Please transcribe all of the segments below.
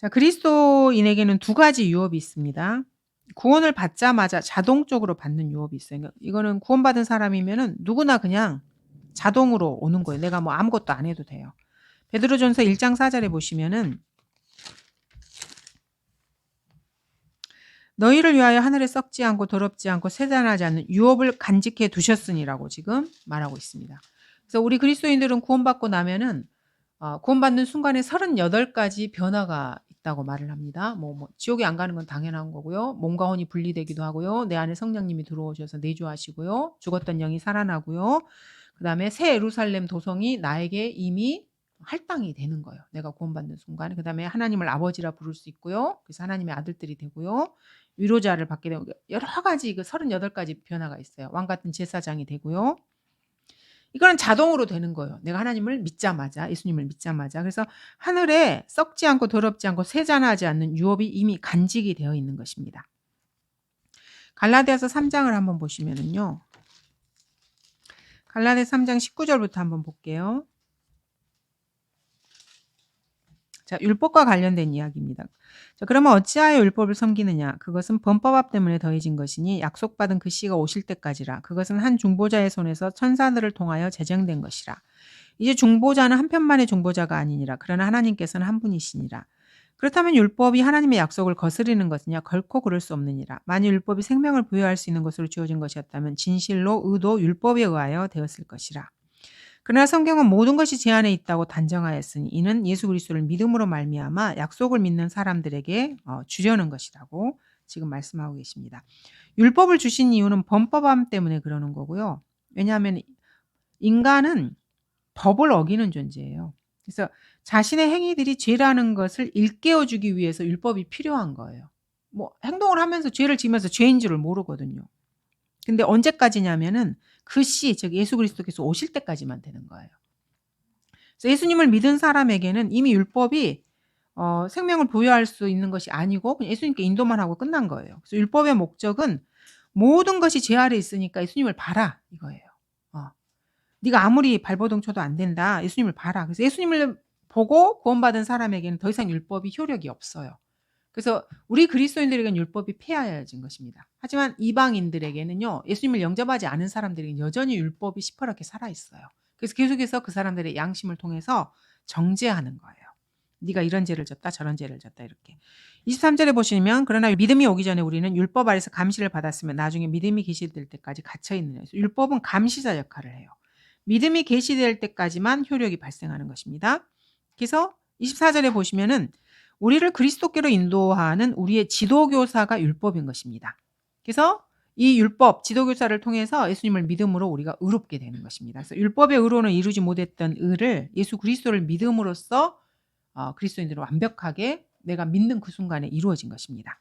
자, 그리스도인에게는 두 가지 유업이 있습니다. 구원을 받자마자 자동적으로 받는 유업이 있어요. 그러니까 이거는 구원받은 사람이면은 누구나 그냥 자동으로 오는 거예요. 내가 뭐 아무것도 안 해도 돼요. 베드로전서 1장 4 절에 보시면은 "너희를 위하여 하늘에 썩지 않고 더럽지 않고 쇠잔하지 않는 유업을 간직해 두셨으니"라고 지금 말하고 있습니다. 그래서 우리 그리스도인들은 구원받고 나면은 구원받는 순간에 38 가지 변화가 있다고 말을 합니다. 지옥에 안 가는 건 당연한 거고요. 몸과 혼이 분리되기도 하고요. 내 안에 성령님이 들어오셔서 내주하시고요. 죽었던 영이 살아나고요. 그다음에 새 예루살렘 도성이 나에게 이미 할당이 되는 거예요, 내가 구원받는 순간에. 그다음에 하나님을 아버지라 부를 수 있고요. 그래서 하나님의 아들들이 되고요. 위로자를 받게 되고 여러 가지 38 가지 변화가 있어요. 왕 같은 제사장이 되고요. 이거는 자동으로 되는 거예요. 내가 하나님을 믿자마자, 예수님을 믿자마자. 그래서 하늘에 썩지 않고 더럽지 않고 쇠잔하지 않는 유업이 이미 간직이 되어 있는 것입니다. 갈라디아서 3 장을 한번 보시면은요. 갈라디아서 3장 19 절부터 한번 볼게요. 자, 율법과 관련된 이야기입니다. 자, 그러면 어찌하여 율법을 섬기느냐? 그것은 범법압 때문에 더해진 것이니 약속받은 그 씨가 오실 때까지라. 그것은 한 중보자의 손에서 천사들을 통하여 제정된 것이라. 이제 중보자는 한 편만의 중보자가 아니니라. 그러나 하나님께서는 한 분이시니라. 그렇다면 율법이 하나님의 약속을 거스르는 것이냐? 결코 그럴 수 없느니라. 만일 율법이 생명을 부여할 수 있는 것으로 주어진 것이었다면 진실로 의도 율법에 의하여 되었을 것이라. 그러나 성경은 모든 것이 제 안에 있다고 단정하였으니 이는 예수 그리스도를 믿음으로 말미암아 약속을 믿는 사람들에게 주려는 것이라고 지금 말씀하고 계십니다. 율법을 주신 이유는 범법함 때문에 그러는 거고요. 왜냐하면 인간은 법을 어기는 존재예요. 그래서 자신의 행위들이 죄라는 것을 일깨워 주기 위해서 율법이 필요한 거예요. 행동을 하면서 죄를 지으면서 죄인 줄을 모르거든요. 근데 언제까지냐면은 그 씨 즉 예수 그리스도께서 오실 때까지만 되는 거예요. 그래서 예수님을 믿은 사람에게는 이미 율법이 생명을 부여할 수 있는 것이 아니고 그냥 예수님께 인도만 하고 끝난 거예요. 그래서 율법의 목적은 모든 것이 제 아래 있으니까 예수님을 봐라 이거예요. 네가 아무리 발버둥 쳐도 안 된다. 예수님을 봐라. 그래서 예수님을 보고 구원받은 사람에게는 더 이상 율법이 효력이 없어요. 그래서 우리 그리스도인들에게는 율법이 폐하여진 것입니다. 하지만 이방인들에게는요. 예수님을 영접하지 않은 사람들에게는 여전히 율법이 시퍼렇게 살아 있어요. 그래서 계속해서 그 사람들의 양심을 통해서 정죄하는 거예요. 네가 이런 죄를 졌다 저런 죄를 졌다 이렇게. 23 절에 보시면 그러나 믿음이 오기 전에 우리는 율법 아래서 감시를 받았으면 나중에 믿음이 계시될 때까지 갇혀 있느냐. 그래서 율법은 감시자 역할을 해요. 믿음이 계시될 때까지만 효력이 발생하는 것입니다. 그래서 24 절에 보시면은 우리를 그리스도께로 인도하는 우리의 지도교사가 율법인 것입니다. 그래서 이 율법, 지도교사를 통해서 예수님을 믿음으로 우리가 의롭게 되는 것입니다. 그래서 율법의 의로는 이루지 못했던 의를 예수 그리스도를 믿음으로써 그리스도인들은 완벽하게 내가 믿는 그 순간에 이루어진 것입니다.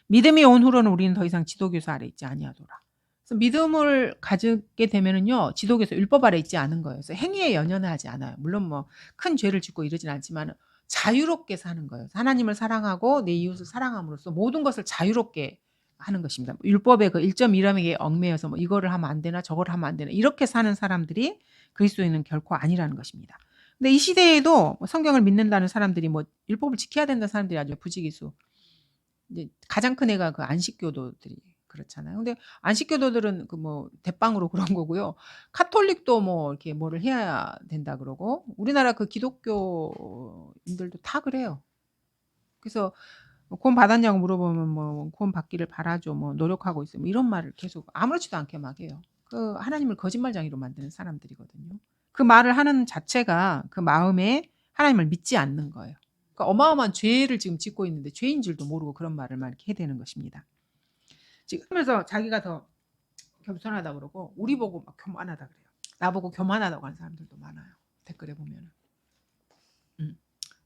믿음이 온 후로는 우리는 더 이상 지도교사 아래 있지 아니하노라. 그래서 믿음을 가지게 되면은요. 지도교사 율법 아래 있지 않은 거예요. 그래서 행위에 연연을 하지 않아요. 물론 큰 죄를 짓고 이러진 않지만 자유롭게 사는 거예요. 하나님을 사랑하고 내 이웃을 사랑함으로써 모든 것을 자유롭게 하는 것입니다. 율법의 그 1.1함에게 얽매여서 이거를 하면 안 되나 저거를 하면 안 되나 이렇게 사는 사람들이 그리스도인은 결코 아니라는 것입니다. 근데 이 시대에도 성경을 믿는다는 사람들이 율법을 지켜야 된다는 사람들이 아주 부지기수. 이제 가장 큰 애가 그 안식교도들이 그렇잖아요. 근데 안식교도들은 대빵으로 그런 거고요. 카톨릭도 이렇게 뭐를 해야 된다 그러고 우리나라 그 기독교인들도 다 그래요. 그래서 구원 받았냐고 물어보면 구원 받기를 바라죠. 노력하고 있어요. 이런 말을 계속 아무렇지도 않게 막 해요. 그 하나님을 거짓말쟁이로 만드는 사람들이거든요. 그 말을 하는 자체가 그 마음에 하나님을 믿지 않는 거예요. 그러니까 어마어마한 죄를 지금 짓고 있는데 죄인 줄도 모르고 그런 말을 막 이렇게 해대는 것입니다. 지금 그러면서 자기가 더 겸손하다 그러고 우리 보고 막 교만하다 그래요. 나보고 교만하다고 하는 사람들도 많아요. 댓글에 보면은.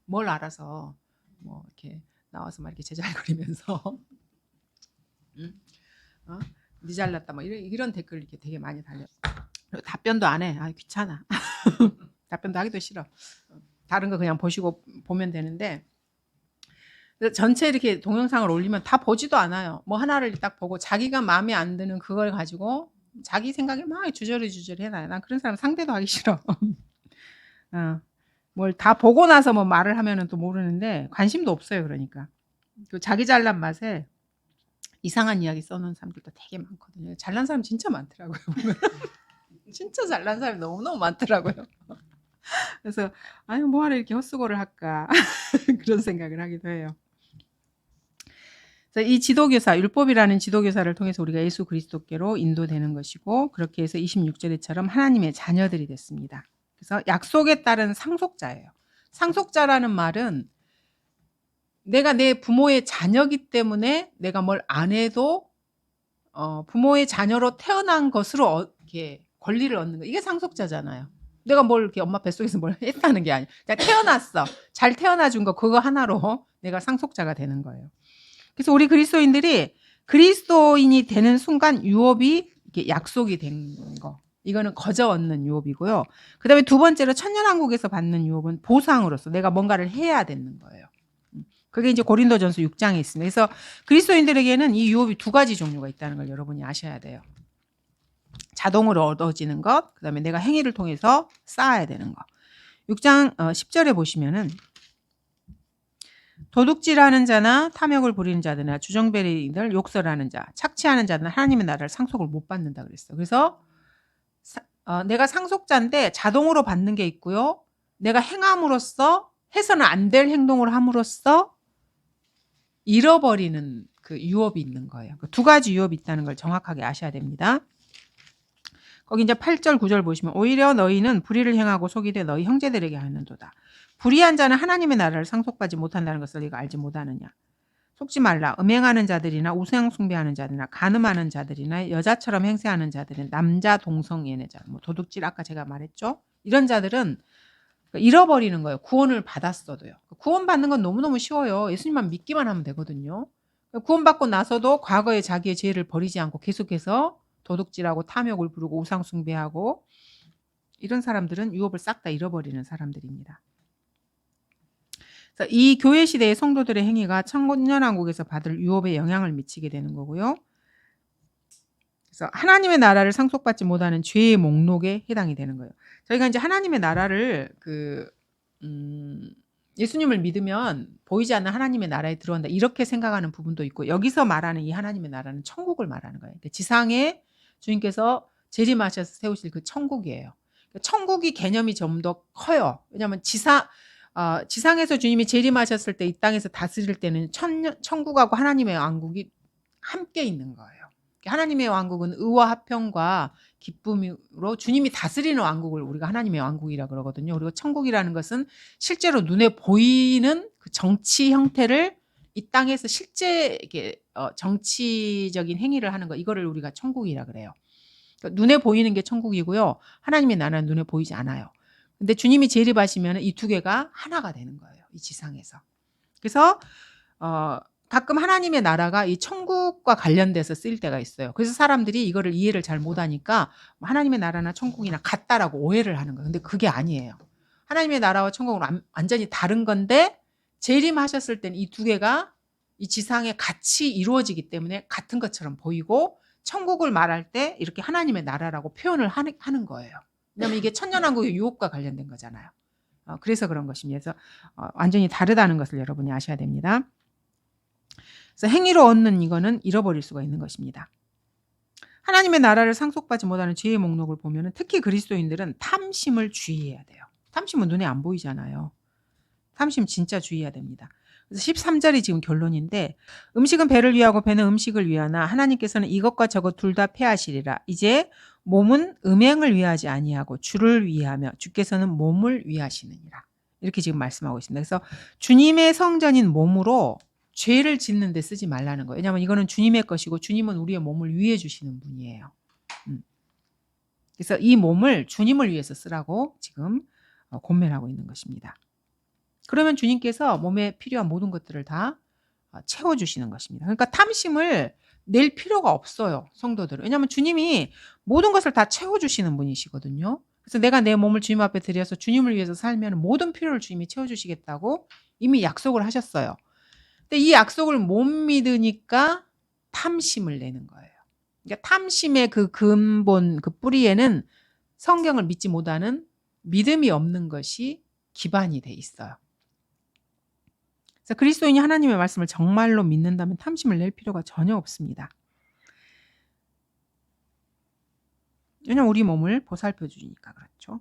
뭘 알아서 이렇게 나와서 막 이렇게 제잘거리면서 니 잘났다 이런 댓글 이렇게 되게 많이 달려요. 그리고 답변도 안 해. 귀찮아. 답변도 하기도 싫어. 다른 거 그냥 보면 되는데 전체 이렇게 동영상을 올리면 다 보지도 않아요. 하나를 딱 보고 자기가 마음에 안 드는 그걸 가지고 자기 생각에 막 주저리 해놔요. 난 그런 사람 상대도 하기 싫어. 뭘 다 보고 나서 뭐 말을 하면은 또 모르는데 관심도 없어요. 그러니까. 그 자기 잘난 맛에 이상한 이야기 써놓은 사람들도 되게 많거든요. 잘난 사람 진짜 많더라고요. 진짜 잘난 사람이 너무너무 많더라고요. 그래서 아유 뭐하러 이렇게 헛수고를 할까 그런 생각을 하기도 해요. 그래서 이 지도교사, 율법이라는 지도교사를 통해서 우리가 예수 그리스도께로 인도되는 것이고 그렇게 해서 26절에처럼 하나님의 자녀들이 됐습니다. 그래서 약속에 따른 상속자예요. 상속자라는 말은 내가 내 부모의 자녀기 때문에 내가 뭘 안 해도 부모의 자녀로 태어난 것으로 이렇게 권리를 얻는 거. 이게 상속자잖아요. 내가 뭘 이렇게 엄마 뱃속에서 뭘 했다는 게 아니야. 그냥 태어났어. 잘 태어나준 거 그거 하나로 내가 상속자가 되는 거예요. 그래서 우리 그리스도인들이 그리스도인이 되는 순간 유업이 이렇게 약속이 된 거. 이거는 거저 얻는 유업이고요. 그다음에 두 번째로 천년왕국에서 받는 유업은 보상으로서 내가 뭔가를 해야 되는 거예요. 그게 이제 고린도전서 6장에 있습니다. 그래서 그리스도인들에게는 이 유업이 두 가지 종류가 있다는 걸 여러분이 아셔야 돼요. 자동으로 얻어지는 것, 그다음에 내가 행위를 통해서 쌓아야 되는 것. 6장 10절에 보시면은 도둑질하는 자나 탐욕을 부리는 자들이나 주정뱅이들, 욕설하는 자, 착취하는 자는 하나님의 나라를 상속을 못 받는다 그랬어요. 그래서 내가 상속자인데 자동으로 받는 게 있고요. 내가 행함으로써 해서는 안 될 행동을 함으로써 잃어버리는 그 유업이 있는 거예요. 두 가지 유업이 있다는 걸 정확하게 아셔야 됩니다. 거기 이제 8절 9절 보시면 오히려 너희는 불의를 행하고 속이되 너희 형제들에게 하는도다. 불의한 자는 하나님의 나라를 상속받지 못한다는 것을 네가 알지 못하느냐. 속지 말라. 음행하는 자들이나 우상 숭배하는 자들이나 간음하는 자들이나 여자처럼 행세하는 자들은 남자 동성애자, 뭐 도둑질 아까 제가 말했죠. 이런 자들은 잃어버리는 거예요. 구원을 받았어도요. 구원 받는 건 너무너무 쉬워요. 예수님만 믿기만 하면 되거든요. 구원받고 나서도 과거의 자기의 죄를 버리지 않고 계속해서 도둑질하고 탐욕을 부르고 우상 숭배하고 이런 사람들은 유업을 싹 다 잃어버리는 사람들입니다. 그래서 이 교회 시대의 성도들의 행위가 천년왕국에서 받을 유업에 영향을 미치게 되는 거고요. 그래서 하나님의 나라를 상속받지 못하는 죄의 목록에 해당이 되는 거예요. 저희가 이제 하나님의 나라를 예수님을 믿으면 보이지 않는 하나님의 나라에 들어간다 이렇게 생각하는 부분도 있고 여기서 말하는 이 하나님의 나라는 천국을 말하는 거예요. 그러니까 지상에 주님께서 재림하셔서 세우실 그 천국이에요. 그러니까 천국이 개념이 좀 더 커요. 왜냐하면 지상에서 주님이 재림하셨을 때 이 땅에서 다스릴 때는 천국하고 하나님의 왕국이 함께 있는 거예요. 하나님의 왕국은 의와 화평과 기쁨으로 주님이 다스리는 왕국을 우리가 하나님의 왕국이라 그러거든요. 그리고 천국이라는 것은 실제로 눈에 보이는 그 정치 형태를 이 땅에서 실제 정치적인 행위를 하는 거 이거를 우리가 천국이라 그래요. 그러니까 눈에 보이는 게 천국이고요. 하나님의 나라는 눈에 보이지 않아요. 근데 주님이 재림하시면 이 두 개가 하나가 되는 거예요. 이 지상에서. 그래서 가끔 하나님의 나라가 이 천국과 관련돼서 쓰일 때가 있어요. 그래서 사람들이 이거를 이해를 잘 못하니까 하나님의 나라나 천국이나 같다라고 오해를 하는 거예요. 근데 그게 아니에요. 하나님의 나라와 천국은 완전히 다른 건데 재림하셨을 때는 이 두 개가 이 지상에 같이 이루어지기 때문에 같은 것처럼 보이고 천국을 말할 때 이렇게 하나님의 나라라고 표현을 하는 거예요. 왜냐하면 이게 천년왕국의 유업과 관련된 거잖아요. 그래서 그런 것입니다. 그래서 완전히 다르다는 것을 여러분이 아셔야 됩니다. 그래서 행위로 얻는 이거는 잃어버릴 수가 있는 것입니다. 하나님의 나라를 상속받지 못하는 죄의 목록을 보면 특히 그리스도인들은 탐심을 주의해야 돼요. 탐심은 눈에 안 보이잖아요. 탐심 진짜 주의해야 됩니다. 그래서 13절이 지금 결론인데 음식은 배를 위하고 배는 음식을 위하나 하나님께서는 이것과 저것 둘 다 패하시리라. 이제 몸은 음행을 위하지 아니하고 주를 위하며 주께서는 몸을 위하시느니라. 이렇게 지금 말씀하고 있습니다. 그래서 주님의 성전인 몸으로 죄를 짓는 데 쓰지 말라는 거예요. 왜냐하면 이거는 주님의 것이고 주님은 우리의 몸을 위해 주시는 분이에요. 그래서 이 몸을 주님을 위해서 쓰라고 지금 권면하고 있는 것입니다. 그러면 주님께서 몸에 필요한 모든 것들을 다 채워주시는 것입니다. 그러니까 탐심을 낼 필요가 없어요. 성도들은. 왜냐하면 주님이 모든 것을 다 채워주시는 분이시거든요. 그래서 내가 내 몸을 주님 앞에 드려서 주님을 위해서 살면 모든 필요를 주님이 채워주시겠다고 이미 약속을 하셨어요. 근데 이 약속을 못 믿으니까 탐심을 내는 거예요. 그러니까 탐심의 그 근본, 그 뿌리에는 성경을 믿지 못하는 믿음이 없는 것이 기반이 돼 있어요. 그래서 그리스도인이 하나님의 말씀을 정말로 믿는다면 탐심을 낼 필요가 전혀 없습니다. 왜냐면 우리 몸을 보살펴 주니까 그렇죠.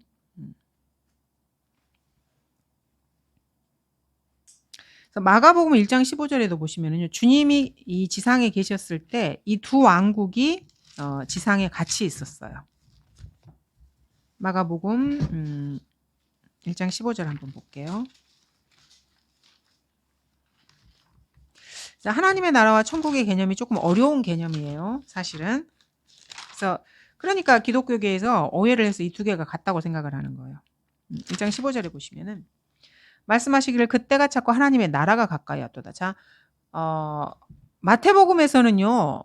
그래서 마가복음 1장 15절에도 보시면은요. 주님이 이 지상에 계셨을 때 이 두 왕국이 지상에 같이 있었어요. 마가복음 1장 15절 한번 볼게요. 자, 하나님의 나라와 천국의 개념이 조금 어려운 개념이에요. 사실은. 그래서 그러니까 기독교계에서 오해를 해서 이 두 개가 같다고 생각을 하는 거예요. 1장 15절에 보시면은 말씀하시기를 그때가 찼고 하나님의 나라가 가까이 왔도다. 자, 마태복음에서는요.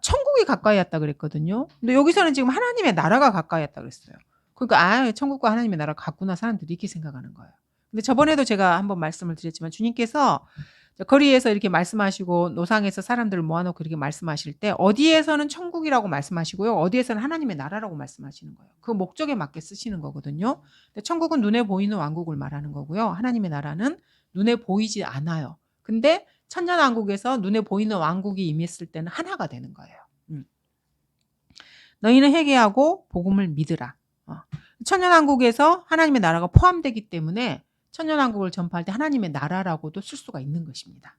천국이 가까이 왔다 그랬거든요. 근데 여기서는 지금 하나님의 나라가 가까이 왔다 그랬어요. 그러니까 천국과 하나님의 나라가 같구나 사람들이 이렇게 생각하는 거예요. 근데 저번에도 제가 한번 말씀을 드렸지만 주님께서 거리에서 이렇게 말씀하시고 노상에서 사람들을 모아놓고 이렇게 말씀하실 때 어디에서는 천국이라고 말씀하시고요. 어디에서는 하나님의 나라라고 말씀하시는 거예요. 그 목적에 맞게 쓰시는 거거든요. 근데 천국은 눈에 보이는 왕국을 말하는 거고요. 하나님의 나라는 눈에 보이지 않아요. 근데 천년왕국에서 눈에 보이는 왕국이 임했을 때는 하나가 되는 거예요. 너희는 회개하고 복음을 믿으라. 천년왕국에서 하나님의 나라가 포함되기 때문에 천년왕국을 전파할 때 하나님의 나라라고도 쓸 수가 있는 것입니다.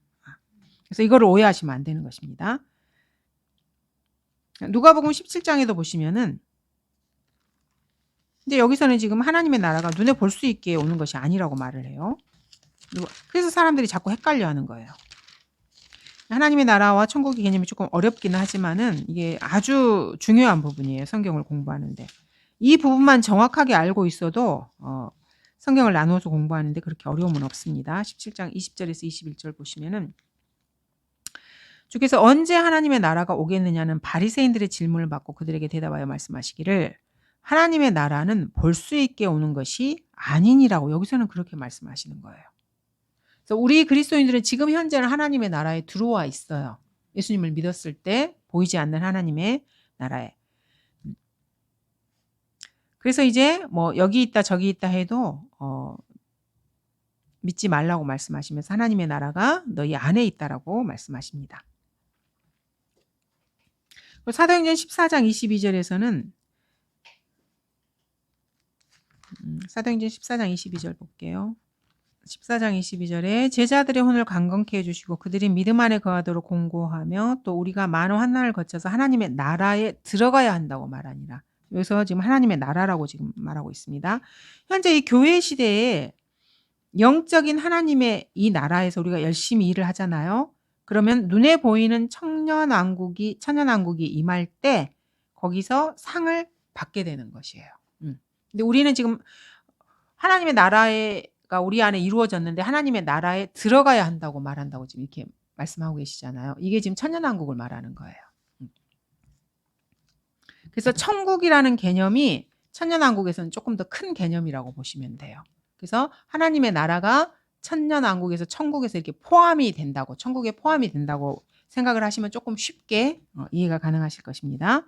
그래서 이거를 오해하시면 안 되는 것입니다. 누가복음 17장에도 보시면은 이제 여기서는 지금 하나님의 나라가 눈에 볼 수 있게 오는 것이 아니라고 말을 해요. 그래서 사람들이 자꾸 헷갈려하는 거예요. 하나님의 나라와 천국의 개념이 조금 어렵기는 하지만은 이게 아주 중요한 부분이에요. 성경을 공부하는데. 이 부분만 정확하게 알고 있어도 성경을 나누어서 공부하는데 그렇게 어려움은 없습니다. 17장 20절에서 21절 보시면은 주께서 언제 하나님의 나라가 오겠느냐는 바리새인들의 질문을 받고 그들에게 대답하여 말씀하시기를 하나님의 나라는 볼 수 있게 오는 것이 아니니라고 여기서는 그렇게 말씀하시는 거예요. 그래서 우리 그리스도인들은 지금 현재는 하나님의 나라에 들어와 있어요. 예수님을 믿었을 때 보이지 않는 하나님의 나라에. 그래서 이제 뭐 여기 있다 저기 있다 해도 믿지 말라고 말씀하시면서 하나님의 나라가 너희 안에 있다라고 말씀하십니다. 사도행전 14장 22절에서는 사도행전 14장 22절 볼게요. 14장 22절에 제자들의 혼을 강건케 해주시고 그들이 믿음 안에 거하도록 공고하며 또 우리가 많은 환난을 거쳐서 하나님의 나라에 들어가야 한다고 말하니라. 여기서 지금 하나님의 나라라고 지금 말하고 있습니다. 현재 이 교회 시대에 영적인 하나님의 이 나라에서 우리가 열심히 일을 하잖아요. 그러면 눈에 보이는 천년왕국이 임할 때 거기서 상을 받게 되는 것이에요. 근데 우리는 지금 하나님의 나라가 우리 안에 이루어졌는데 하나님의 나라에 들어가야 한다고 말한다고 지금 이렇게 말씀하고 계시잖아요. 이게 지금 천년왕국을 말하는 거예요. 그래서 천국이라는 개념이 천년왕국에서는 조금 더 큰 개념이라고 보시면 돼요. 그래서 하나님의 나라가 천년왕국에서 천국에서 이렇게 포함이 된다고 천국에 포함이 된다고 생각을 하시면 조금 쉽게 이해가 가능하실 것입니다.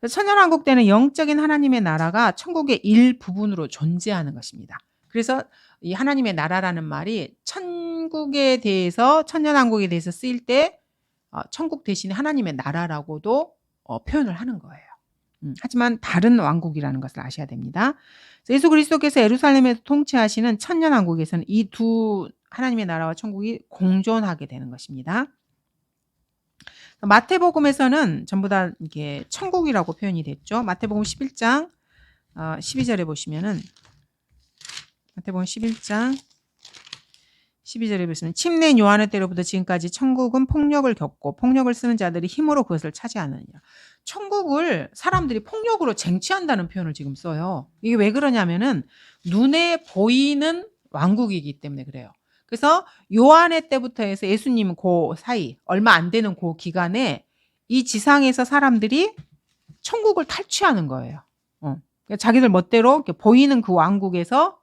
천년왕국 때는 영적인 하나님의 나라가 천국의 일부분으로 존재하는 것입니다. 그래서 이 하나님의 나라라는 말이 천국에 대해서 천년왕국에 대해서 쓰일 때 천국 대신에 하나님의 나라라고도 표현을 하는 거예요. 하지만 다른 왕국이라는 것을 아셔야 됩니다. 예수 그리스도께서 예루살렘에서 통치하시는 천년왕국에서는 이 두 하나님의 나라와 천국이 공존하게 되는 것입니다. 마태복음에서는 전부 다 이게 천국이라고 표현이 됐죠. 마태복음 11장 12절에 보시면은 마태복음 11장 12절에 보시면 침례인 요한의 때로부터 지금까지 천국은 폭력을 겪고 폭력을 쓰는 자들이 힘으로 그것을 차지하느니라. 천국을 사람들이 폭력으로 쟁취한다는 표현을 지금 써요. 이게 왜 그러냐면은 눈에 보이는 왕국이기 때문에 그래요. 그래서 요한의 때부터 해서 예수님 그 사이 얼마 안 되는 그 기간에 이 지상에서 사람들이 천국을 탈취하는 거예요. 자기들 멋대로 이렇게 보이는 그 왕국에서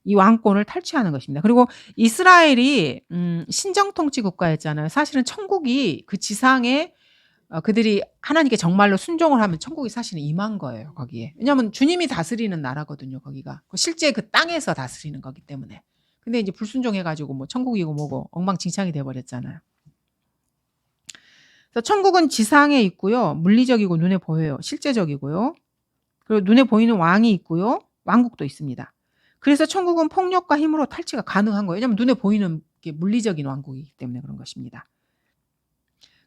이 왕권을 탈취하는 것입니다. 그리고 이스라엘이 신정통치 국가였잖아요. 사실은 천국이 그 지상에 그들이 하나님께 정말로 순종을 하면 천국이 사실은 임한 거예요, 거기에. 왜냐하면 주님이 다스리는 나라거든요, 거기가. 실제 그 땅에서 다스리는 거기 때문에. 근데 이제 불순종해가지고 뭐 천국이고 뭐고 엉망진창이 돼버렸잖아요. 그래서 천국은 지상에 있고요, 물리적이고 눈에 보여요, 실제적이고요. 그리고 눈에 보이는 왕이 있고요, 왕국도 있습니다. 그래서 천국은 폭력과 힘으로 탈취가 가능한 거예요. 왜냐하면 눈에 보이는 게 물리적인 왕국이기 때문에 그런 것입니다.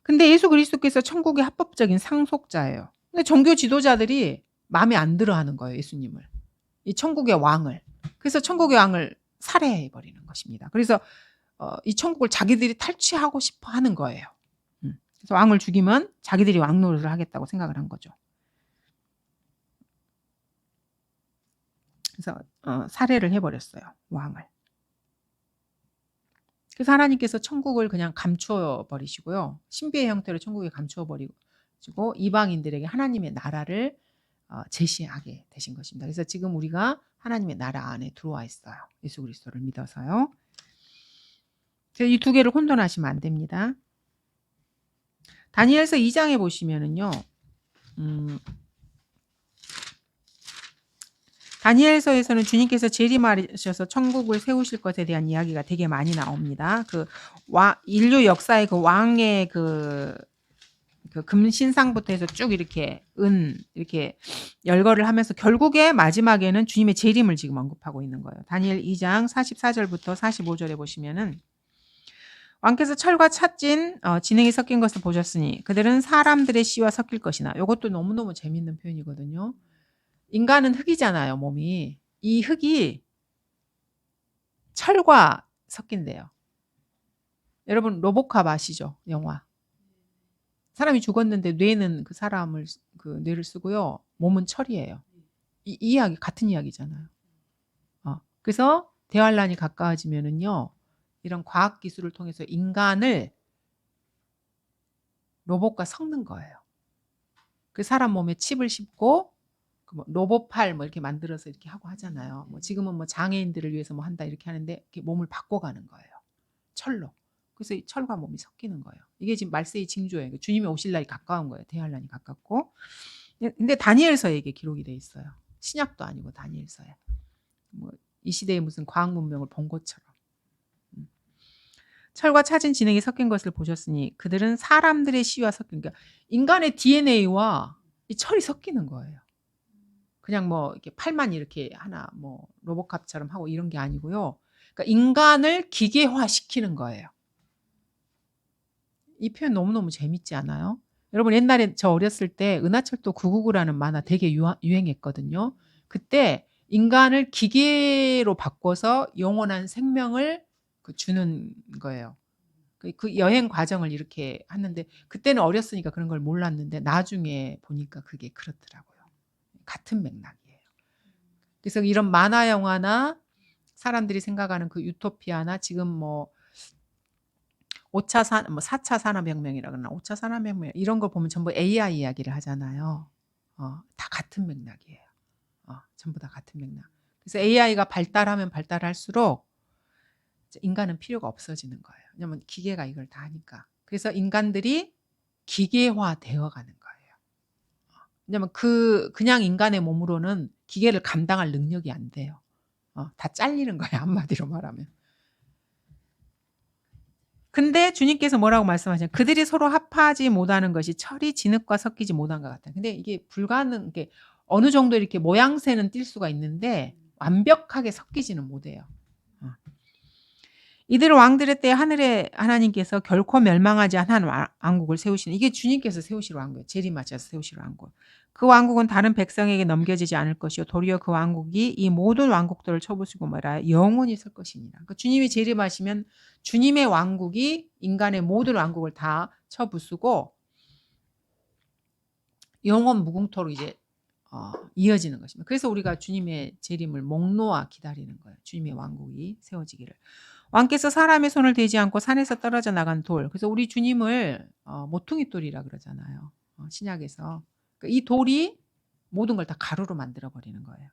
근데 예수 그리스도께서 천국의 합법적인 상속자예요. 근데 종교 지도자들이 마음에 안 들어 하는 거예요, 예수님을. 이 천국의 왕을. 그래서 천국의 왕을 살해해 버리는 것입니다. 그래서 이 천국을 자기들이 탈취하고 싶어 하는 거예요. 그래서 왕을 죽이면 자기들이 왕 노릇을 하겠다고 생각을 한 거죠. 그래서 살해를 해 버렸어요, 왕을. 그래서 하나님께서 천국을 그냥 감추어 버리시고요. 신비의 형태로 천국에 감추어 버리고 이방인들에게 하나님의 나라를 제시하게 되신 것입니다. 그래서 지금 우리가 하나님의 나라 안에 들어와 있어요. 예수 그리스도를 믿어서요. 이 두 개를 혼돈하시면 안 됩니다. 다니엘서 2장에 보시면은요. 다니엘서에서는 주님께서 재림하셔서 천국을 세우실 것에 대한 이야기가 되게 많이 나옵니다. 인류 역사의 그 왕의 그 금신상부터 해서 쭉 이렇게 이렇게 열거를 하면서 결국에 마지막에는 주님의 재림을 지금 언급하고 있는 거예요. 다니엘 2장 44절부터 45절에 보시면은 왕께서 철과 찻진 진흙이 섞인 것을 보셨으니 그들은 사람들의 씨와 섞일 것이나, 이것도 너무너무 재밌는 표현이거든요. 인간은 흙이잖아요, 몸이. 이 흙이 철과 섞인대요. 여러분 로보캅 아시죠? 영화. 사람이 죽었는데 뇌는 그 사람을 그 뇌를 쓰고요. 몸은 철이에요. 이 이야기 같은 이야기잖아요. 그래서 대환란이 가까워지면은요. 이런 과학 기술을 통해서 인간을 로봇과 섞는 거예요. 그 사람 몸에 칩을 씹고 뭐 로봇팔 뭐 이렇게 만들어서 이렇게 하고 하잖아요. 뭐 지금은 뭐 장애인들을 위해서 뭐 한다 이렇게 하는데 이렇게 몸을 바꿔가는 거예요. 철로. 그래서 이 철과 몸이 섞이는 거예요. 이게 지금 말세의 징조예요. 주님이 오실 날이 가까운 거예요. 대환란이 가깝고. 근데 다니엘서에 이게 기록이 돼 있어요. 신약도 아니고 다니엘서에. 뭐 이 시대에 무슨 과학 문명을 본 것처럼. 철과 찼은 진흙이 섞인 것을 보셨으니 그들은 사람들의 씨와 섞인, 그러니까 인간의 DNA와 이 철이 섞이는 거예요. 그냥 뭐 이렇게 팔만 이렇게 하나 뭐 로봇캅처럼 하고 이런 게 아니고요. 그러니까 인간을 기계화 시키는 거예요. 이 표현 너무너무 재밌지 않아요? 여러분 옛날에 저 어렸을 때 은하철도 999라는 만화 되게 유행했거든요. 그때 인간을 기계로 바꿔서 영원한 생명을 주는 거예요. 그 여행 과정을 이렇게 하는데 그때는 어렸으니까 그런 걸 몰랐는데 나중에 보니까 그게 그렇더라고요. 같은 맥락이에요. 그래서 이런 만화 영화나 사람들이 생각하는 그 유토피아나 지금 뭐 4차 산업혁명이라 그러나 5차 산업혁명 이런 걸 보면 전부 AI 이야기를 하잖아요. 다 같은 맥락이에요. 전부 다 같은 맥락. 그래서 AI가 발달하면 발달할수록 인간은 필요가 없어지는 거예요. 왜냐하면 기계가 이걸 다 하니까. 그래서 인간들이 기계화 되어 가는 거예요. 왜냐하면 그냥 인간의 몸으로는 기계를 감당할 능력이 안 돼요. 다 잘리는 거예요. 한마디로 말하면. 근데 주님께서 뭐라고 말씀하시냐면 그들이 서로 합하지 못하는 것이 철이 진흙과 섞이지 못한 것 같아요. 근데 이게 이게 어느 정도 이렇게 모양새는 띌 수가 있는데 완벽하게 섞이지는 못해요. 이들 왕들의 때 하늘의 하나님께서 결코 멸망하지 않은 왕국을 세우시는, 이게 주님께서 세우실 왕국이에요. 재림하셔서 세우실 왕국. 그 왕국은 다른 백성에게 넘겨지지 않을 것이요 도리어 그 왕국이 이 모든 왕국들을 쳐부수고 말하여 영원히 설 것이니라. 그러니까 주님이 재림하시면 주님의 왕국이 인간의 모든 왕국을 다 쳐부수고 영원 무궁토로 이제 이어지는 것입니다. 그래서 우리가 주님의 재림을 목 놓아 기다리는 거예요. 주님의 왕국이 세워지기를. 왕께서 사람의 손을 대지 않고 산에서 떨어져 나간 돌. 그래서 우리 주님을 모퉁이 돌이라 그러잖아요. 신약에서. 그러니까 이 돌이 모든 걸 다 가루로 만들어 버리는 거예요.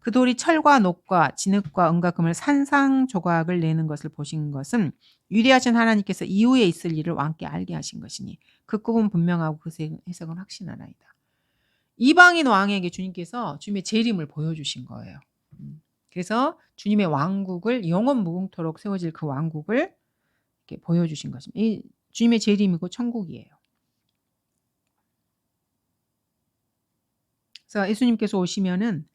그 돌이 철과 녹과 진흙과 은과 금을 산상조각을 내는 것을 보신 것은 위대하신 하나님께서 이후에 있을 일을 왕께 알게 하신 것이니 그 꿈은 분명하고 그 해석은 확신하나이다. 이방인 왕에게 주님께서 주님의 재림을 보여주신 거예요. 그래서 주님의 왕국을 영원 무궁토록 세워질 그 왕국을 이렇게 보여주신 것입니다. 이 주님의 재림이고 천국이에요. 그래서 예수님께서 오시면은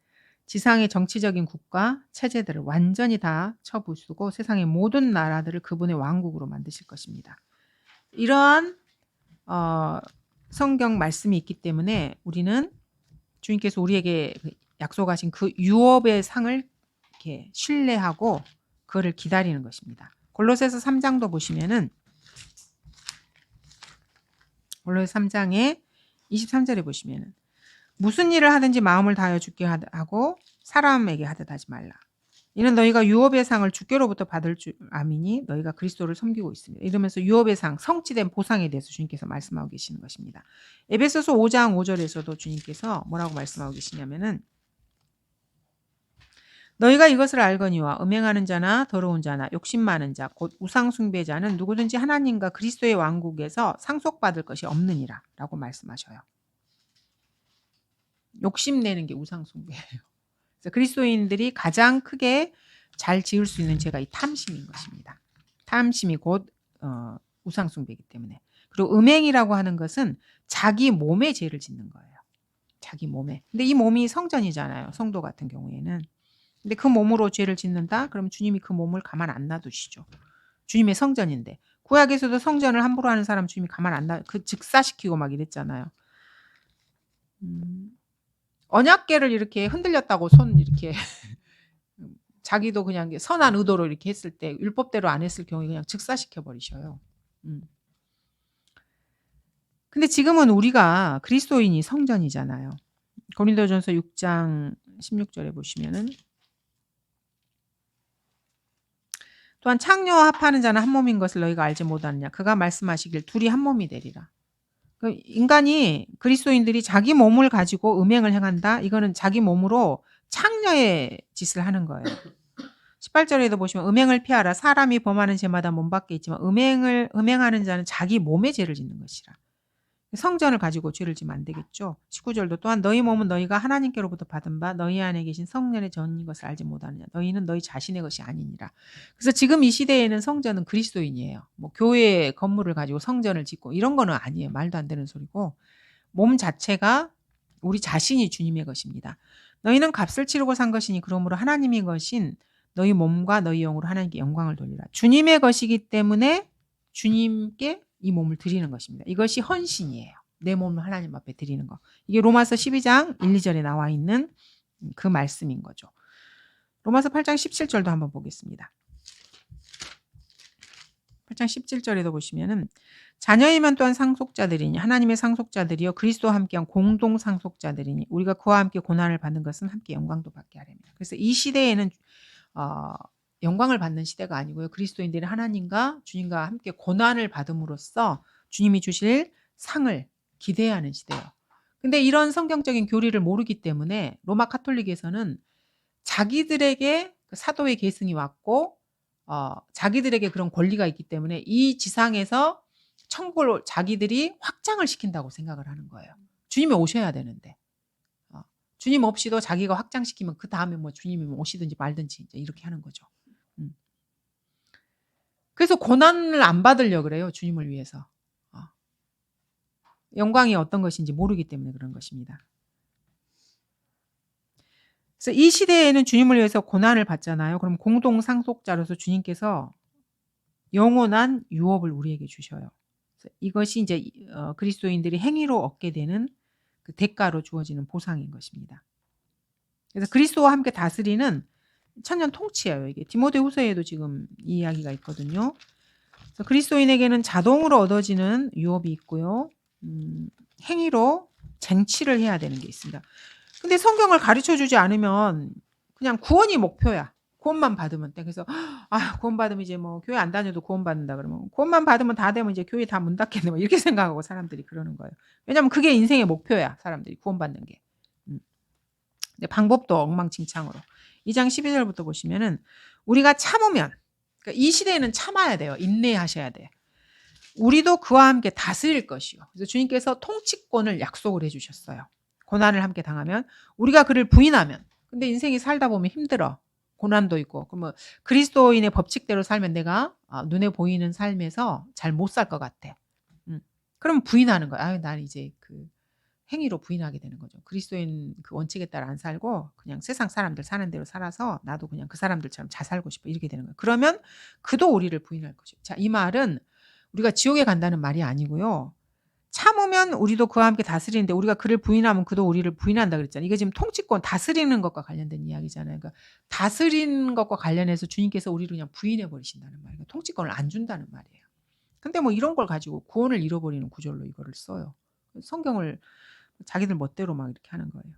지상의 정치적인 국가 체제들을 완전히 다 쳐부수고 세상의 모든 나라들을 그분의 왕국으로 만드실 것입니다. 이러한 성경 말씀이 있기 때문에 우리는 주님께서 우리에게 약속하신 그 유업의 상을 이렇게 신뢰하고 그거를 기다리는 것입니다. 골로새서 3장도 보시면은 골로새 3장의 23절에 보시면은 무슨 일을 하든지 마음을 다하여 주께 하고 사람에게 하듯 하지 말라. 이는 너희가 유업의 상을 주께로부터 받을 줄 아미니 너희가 그리스도를 섬기고 있습니다. 이러면서 유업의 상, 성취된 보상에 대해서 주님께서 말씀하고 계시는 것입니다. 에베소서 5장 5절에서도 주님께서 뭐라고 말씀하고 계시냐면은 너희가 이것을 알거니와 음행하는 자나 더러운 자나 욕심 많은 자 곧 우상 숭배자는 누구든지 하나님과 그리스도의 왕국에서 상속받을 것이 없느니라 라고 말씀하셔요. 욕심내는 게 우상 숭배예요. 그래서 그리스도인들이 가장 크게 잘 지을 수 있는 죄가 이 탐심인 것입니다. 탐심이 곧 우상 숭배이기 때문에. 그리고 음행이라고 하는 것은 자기 몸에 죄를 짓는 거예요. 자기 몸에. 근데 이 몸이 성전이잖아요. 성도 같은 경우에는. 근데 그 몸으로 죄를 짓는다? 그러면 주님이 그 몸을 가만 안 놔두시죠. 주님의 성전인데. 구약에서도 성전을 함부로 하는 사람 주님이 가만 안 놔, 그 즉사시키고 막 이랬잖아요. 언약궤를 이렇게 흔들렸다고 손 이렇게 자기도 그냥 선한 의도로 이렇게 했을 때 율법대로 안 했을 경우에 그냥 즉사시켜 버리셔요. 근데 지금은 우리가 그리스도인이 성전이잖아요. 고린도전서 6장 16절에 보시면은 또한 창녀와 합하는 자는 한 몸인 것을 너희가 알지 못하느냐. 그가 말씀하시길 둘이 한 몸이 되리라. 인간이 그리스도인들이 자기 몸을 가지고 음행을 행한다. 이거는 자기 몸으로 창녀의 짓을 하는 거예요. 18절에도 보시면 음행을 피하라. 사람이 범하는 죄마다 몸 밖에 있지만 음행하는 자는 자기 몸에 죄를 짓는 것이라. 성전을 가지고 죄를 지면 안 되겠죠. 19절도 또한 너희 몸은 너희가 하나님께로부터 받은 바 너희 안에 계신 성령의 전인 것을 알지 못하느냐. 너희는 너희 자신의 것이 아니니라. 그래서 지금 이 시대에는 성전은 그리스도인이에요. 뭐 교회 건물을 가지고 성전을 짓고 이런 거는 아니에요. 말도 안 되는 소리고 몸 자체가 우리 자신이 주님의 것입니다. 너희는 값을 치르고 산 것이니 그러므로 하나님의 것인 너희 몸과 너희 영으로 하나님께 영광을 돌리라. 주님의 것이기 때문에 주님께 이 몸을 드리는 것입니다. 이것이 헌신이에요. 내 몸을 하나님 앞에 드리는 거. 이게 로마서 12장 1, 2절에 나와 있는 그 말씀인 거죠. 로마서 8장 17절도 한번 보겠습니다. 8장 17절에도 보시면은 자녀이면 또한 상속자들이니 하나님의 상속자들이요 그리스도와 함께한 공동 상속자들이니 우리가 그와 함께 고난을 받는 것은 함께 영광도 받게 하렵니다. 그래서 이 시대에는 영광을 받는 시대가 아니고요. 그리스도인들이 하나님과 주님과 함께 고난을 받음으로써 주님이 주실 상을 기대하는 시대예요. 근데 이런 성경적인 교리를 모르기 때문에 로마 카톨릭에서는 자기들에게 사도의 계승이 왔고 자기들에게 그런 권리가 있기 때문에 이 지상에서 천국을 자기들이 확장을 시킨다고 생각을 하는 거예요. 주님이 오셔야 되는데. 주님 없이도 자기가 확장시키면 그 다음에 뭐 주님이 오시든지 말든지 이제 이렇게 하는 거죠. 그래서 고난을 안 받으려고 그래요. 주님을 위해서. 영광이 어떤 것인지 모르기 때문에 그런 것입니다. 그래서 이 시대에는 주님을 위해서 고난을 받잖아요. 그럼 공동 상속자로서 주님께서 영원한 유업을 우리에게 주셔요. 그래서 이것이 이제 그리스도인들이 행위로 얻게 되는 그 대가로 주어지는 보상인 것입니다. 그래서 그리스도와 함께 다스리는 천년 통치예요. 이게 디모데후서에도 지금 이 이야기가 있거든요. 그래서 그리스도인에게는 자동으로 얻어지는 유업이 있고요. 행위로 쟁취를 해야 되는 게 있습니다. 근데 성경을 가르쳐주지 않으면 그냥 구원이 목표야. 구원만 받으면 돼. 그래서 구원 받으면 이제 뭐 교회 안 다녀도 구원 받는다 그러면 구원만 받으면 다 되면 이제 교회 다 문 닫겠네 뭐 이렇게 생각하고 사람들이 그러는 거예요. 왜냐하면 그게 인생의 목표야. 사람들이 구원 받는 게. 근데 방법도 엉망진창으로. 2장 12절부터 보시면은 우리가 참으면, 그러니까 이 시대에는 참아야 돼요. 인내하셔야 돼. 우리도 그와 함께 다스릴 것이요. 그래서 주님께서 통치권을 약속을 해주셨어요. 고난을 함께 당하면, 우리가 그를 부인하면, 근데 인생이 살다 보면 힘들어. 고난도 있고, 그러면 그리스도인의 법칙대로 살면 내가 눈에 보이는 삶에서 잘 못 살 것 같아. 그럼 부인하는 거야. 아유, 난 이제 그 행위로 부인하게 되는 거죠. 그리스도인 그 원칙에 따라 안 살고 그냥 세상 사람들 사는 대로 살아서 나도 그냥 그 사람들처럼 잘 살고 싶어. 이렇게 되는 거예요. 그러면 그도 우리를 부인할 것이고. 자, 이 말은 우리가 지옥에 간다는 말이 아니고요. 참으면 우리도 그와 함께 다스리는데 우리가 그를 부인하면 그도 우리를 부인한다 그랬잖아요. 이게 지금 통치권 다스리는 것과 관련된 이야기잖아요. 그러니까 다스리는 것과 관련해서 주님께서 우리를 그냥 부인해 버리신다는 말이에요. 통치권을 안 준다는 말이에요. 근데 뭐 이런 걸 가지고 구원을 잃어버리는 구절로 이거를 써요. 성경을 자기들 멋대로 막 이렇게 하는 거예요.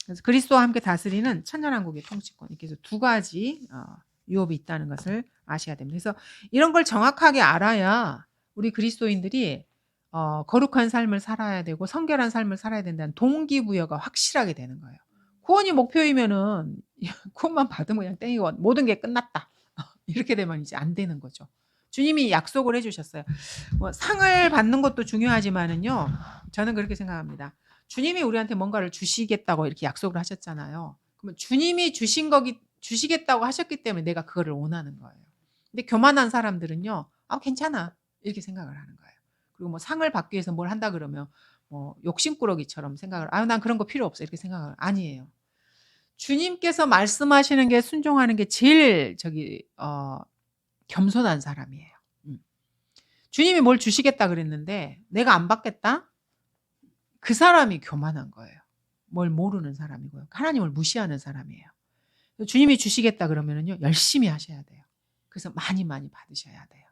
그래서 그리스도와 함께 다스리는 천년왕국의 통치권. 이렇게 해서 두 가지 유업이 있다는 것을 아셔야 됩니다. 그래서 이런 걸 정확하게 알아야 우리 그리스도인들이 거룩한 삶을 살아야 되고 성결한 삶을 살아야 된다는 동기부여가 확실하게 되는 거예요. 구원이 목표이면은 구원만 받으면 그냥 땡이고 모든 게 끝났다. 이렇게 되면 이제 안 되는 거죠. 주님이 약속을 해주셨어요. 뭐 상을 받는 것도 중요하지만은요, 저는 그렇게 생각합니다. 주님이 우리한테 뭔가를 주시겠다고 이렇게 약속을 하셨잖아요. 그러면 주님이 주시겠다고 하셨기 때문에 내가 그거를 원하는 거예요. 근데 교만한 사람들은요, 괜찮아. 이렇게 생각을 하는 거예요. 그리고 뭐 상을 받기 위해서 뭘 한다 그러면 뭐 욕심꾸러기처럼 생각을, 난 그런 거 필요 없어. 이렇게 생각을, 아니에요. 주님께서 말씀하시는 게 순종하는 게 제일 겸손한 사람이에요. 주님이 뭘 주시겠다 그랬는데 내가 안 받겠다? 그 사람이 교만한 거예요. 뭘 모르는 사람이고요. 하나님을 무시하는 사람이에요. 주님이 주시겠다 그러면은요, 열심히 하셔야 돼요. 그래서 많이 많이 받으셔야 돼요.